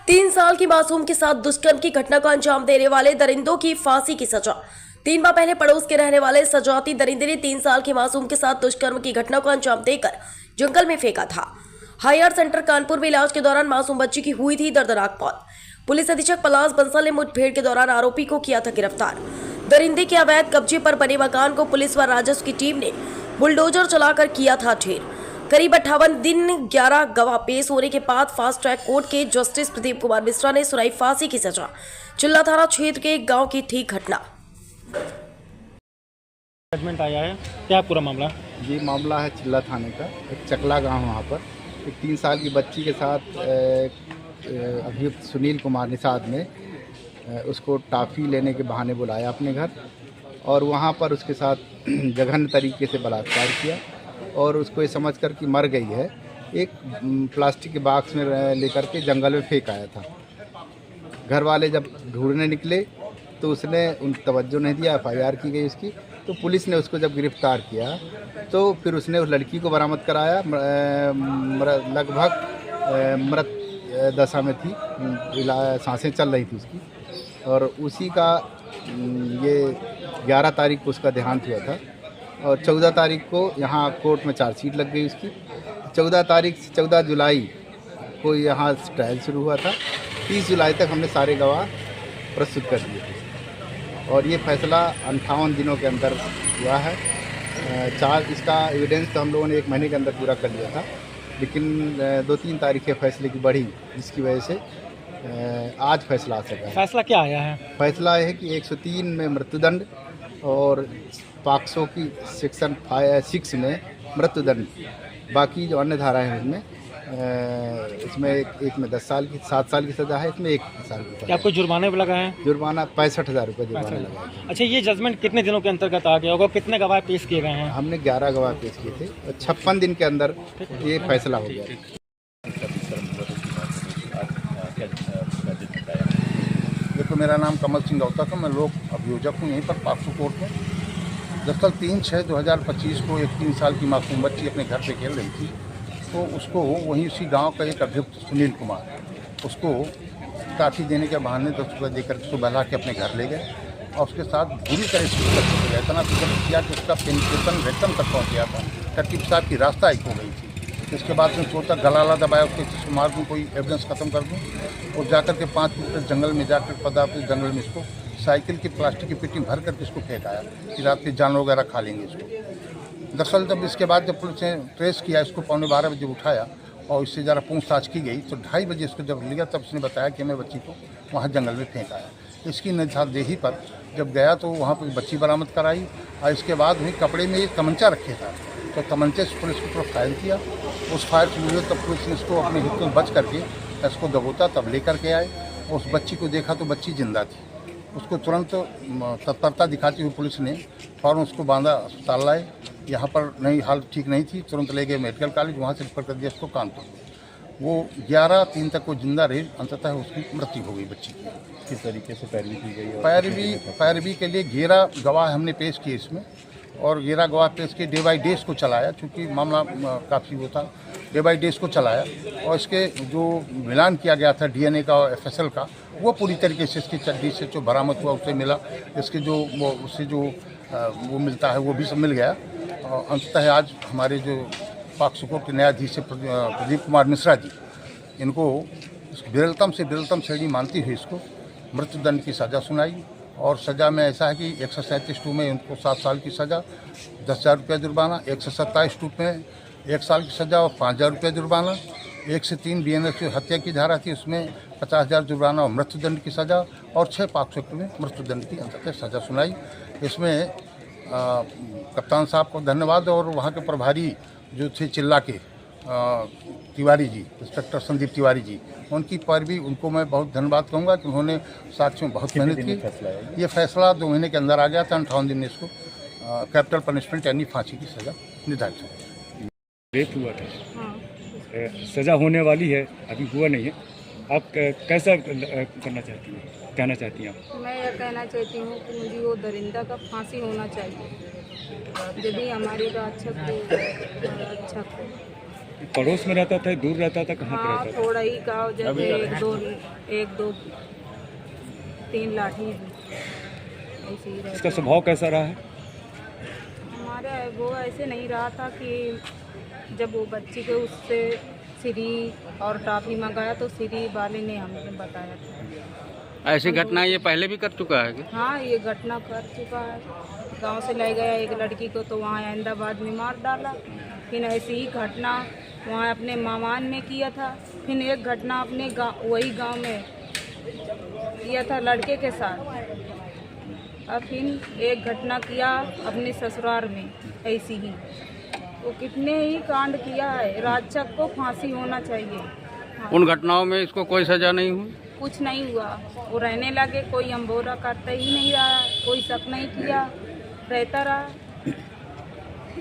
3 साल की मासूम के साथ दुष्कर्म की घटना को अंजाम देने वाले दरिंदों की फांसी की सजा। 3 माह पहले पड़ोस के रहने वाले सजाती दरिंदे ने 3 साल की मासूम के साथ दुष्कर्म की घटना को अंजाम देकर जंगल में फेंका था। हायर सेंटर कानपुर में इलाज के दौरान मासूम बच्ची की हुई थी दर्दनाक मौत। पुलिस अधीक्षक पलाश बंसल ने मुठभेड़ के दौरान आरोपी को किया था गिरफ्तार। दरिंदे के अवैध कब्जे पर बने मकान को पुलिस व राजस्व की टीम ने बुलडोजर चलाकर किया था ढेर। करीब 58 दिन 11 गवाह पेश होने के बाद फास्ट ट्रैक कोर्ट के जस्टिस प्रदीप कुमार मिश्रा ने सुनाई फांसी की सजा। चिल्ला थाना क्षेत्र के एक गांव की थी घटना। जजमेंट आया है, क्या पूरा मामला? ये मामला है चिल्ला थाने का, एक चकला गांव। वहाँ पर एक 3 साल की बच्ची के साथ अभियुक्त सुनील कुमार निषाद ने उसको टॉफ़ी लेने के बहाने बुलाया अपने घर और वहाँ पर उसके साथ जघन्य तरीके से बलात्कार किया और उसको ये समझ कर कि मर गई है एक प्लास्टिक के बॉक्स में लेकर के जंगल में फेंक आया था। घर वाले जब ढूंढने निकले तो उसने उन तवज्जो नहीं दिया, FIR की गई उसकी। तो पुलिस ने उसको जब गिरफ्तार किया तो फिर उसने उस लड़की को बरामद कराया। लगभग मृत दशा में थी, सांसें चल रही थी उसकी। और उसी का ये 11 तारीख को उसका देहांत हुआ था और 14 तारीख को यहाँ कोर्ट में चार्जशीट लग गई उसकी। 14 तारीख से 14 जुलाई को यहाँ ट्रायल शुरू हुआ था। 30 जुलाई तक हमने सारे गवाह प्रस्तुत कर दिए थे और ये फैसला 58 दिनों के अंदर हुआ है। इसका एविडेंस तो हम लोगों ने 1 महीने के अंदर पूरा कर लिया था, लेकिन 2-3 तारीखें फैसले की बढ़ी, जिसकी वजह से आज फैसला आ सका है। फैसला क्या आया है? फैसला है कि 103 में मृत्युदंड और पॉक्सो की सेक्शन 6 में मृत्युदंड, बाकी जो अन्य धाराएं हैं उसमें इसमें एक में 10 साल की 7 साल की सज़ा है, इसमें 1 साल की सज़ा। क्या आपको जुर्माने भी लगा है? जुर्माना 65,000 रुपये जुर्माना लगा है। अच्छा, ये जजमेंट कितने दिनों के अंतर्गत आ गया होगा? कितने गवाह पेश किए गए हैं? हमने 11 गवाह पेश किए थे और 56 दिन के अंदर ये फैसला हो गया। देखो, मेरा नाम कमल सिंह गौता था, मैं लोक अभियोजक हूँ यहीं पर पॉक्सो कोर्ट में। दरअसल 3/6/2025 को एक 3 साल की मासूम बच्ची अपने घर पे खेल रही थी, तो उसको वहीं उसी गांव का एक अभियुक्त सुनील कुमार उसको काफ़ी देने के बहाने 10 रुपये देकर उसको बहला के अपने घर ले गए और उसके साथ बुरी तरह से उसका हो गया। इतना फिक्र किया कि उसका पेनिट्रेशन रेक्टम तक पहुँच गया था, टट्टी पेशाब की रास्ता एक हो गई थी। इसके बाद उसने सोचा गलाला दबाया, उसके मार दूँ, कोई एविडेंस खत्म कर दूँ, और जाकर के 5 किलोमीटर जंगल में जाकर पदार्थ जंगल में इसको साइकिल की प्लास्टिक की पेटी भर करके इसको फेंक आया कि रात के जानवर वगैरह खा लेंगे इसको। दरअसल जब इसके बाद जब पुलिस ने ट्रेस किया, इसको 12:15 बजे उठाया और इससे ज़रा पूछताछ की गई तो 2:30 बजे इसको जब लिया तब इसने बताया कि मैं बच्ची को वहाँ जंगल में फेंक आया। इसकी निशानदेही पर जब गया तो वहाँ पर बच्ची बरामद कराई और इसके बाद वही कपड़े में एक तमंचा रखे था, तो तमंचे से पुलिस को पूरा फायर किया। उस फायर से मुझे तब पुलिस ने इसको अपने हित में बच करके इसको दबोचा, तब लेकर के आए। उस बच्ची को देखा तो बच्ची जिंदा थी। उसको तुरंत तत्परता दिखाती हुई पुलिस ने फ़ौरन उसको बांधा, अस्पताल लाए। यहाँ पर नहीं, हालत ठीक नहीं थी, तुरंत ले गए मेडिकल कॉलेज, वहाँ से रेफर कर दिया उसको कानपुर। वो 11/3 तक वो जिंदा रही, अंततः उसकी मृत्यु हो गई बच्ची की। किस तरीके से पैरवी की गई? पैरवी के लिए 11 गवाह हमने पेश किए इसमें, और 11 गवाह पेश के डे बाई डे इसको चलाया, चूँकि मामला काफ़ी वो था, डे बाई डे इसको चलाया। और इसके जो मिलान किया गया था DNA का और FSL का, वो पूरी तरीके से इसकी चड्डी से जो बरामद हुआ उससे मिला। इसके जो वो उससे जो वो मिलता है वो भी सब मिल गया। और अंततः आज हमारे जो पॉक्सो कोर्ट के न्यायाधीश प्रदीप कुमार मिश्रा जी, इनको विरलतम से विरलतम श्रेणी मानती हुई इसको मृत्युदंड की सज़ा सुनाई। और सज़ा में ऐसा है कि 137(2) में उनको 7 साल की सज़ा, 10,000 रुपया जुर्माना, 127(2) में 1 साल की सज़ा और 5,000 रुपया जुर्माना, 1 से 3 BNS जो हत्या की धारा थी उसमें 50,000 जुर्माना और मृत्युदंड की सज़ा, और 6 पॉक्सो एक्ट में मृत्युदंड की अंततः सज़ा सुनाई। इसमें कप्तान साहब को धन्यवाद और वहाँ के प्रभारी जो थे चिल्ला के तिवारी जी, इंस्पेक्टर संदीप तिवारी जी, उनकी पर भी उनको मैं बहुत धन्यवाद कहूँगा कि उन्होंने साथियों बहुत मेहनत की। ये फैसला 2 महीने के अंदर आ गया था। 58 दिन में इसको कैपिटल पनिशमेंट यानी फांसी की सज़ा निर्धारित हुई। रेप हुआ था, सज़ा होने वाली है, अभी हुआ नहीं है। आप कैसा करना चाहती हैं, कहना चाहती हैं आप? मैं यह कहना चाहती हूँ कि मुझे वो दरिंदा का फांसी होना चाहिए, यदि हमारी रक्षक को पड़ोस में रहता था, दूर रहता था, कहाँ पे हाँ रहता था? थोड़ा ही गाँव जैसे एक दो 3 लाठी ऐसे ही इसका रहते स्वभाव कैसा रहा है? हमारे वो ऐसे नहीं रहा था कि जब वो बच्ची के उससे श्री और टॉफी मंगाया तो श्री वाले ने हमें बताया था। ऐसी घटना ये पहले भी कर चुका है क्या? हाँ ये घटना कर चुका है। गांव से ले गया एक लड़की को तो वहाँ अहमदाबाद में मार डाला। फिर ऐसी ही घटना वहाँ अपने मामान में किया था। फिर एक घटना अपने वही गांव में किया था लड़के के साथ। और फिर एक घटना किया अपने ससुराल में ऐसी ही। वो कितने ही कांड किया है। राजचक को फांसी होना चाहिए। हाँ। उन घटनाओं में इसको कोई सजा नहीं हुई? कुछ नहीं हुआ। वो रहने लगे, कोई अम्बोरा करता ही नहीं रहा, कोई शक नहीं किया, रहता रहा।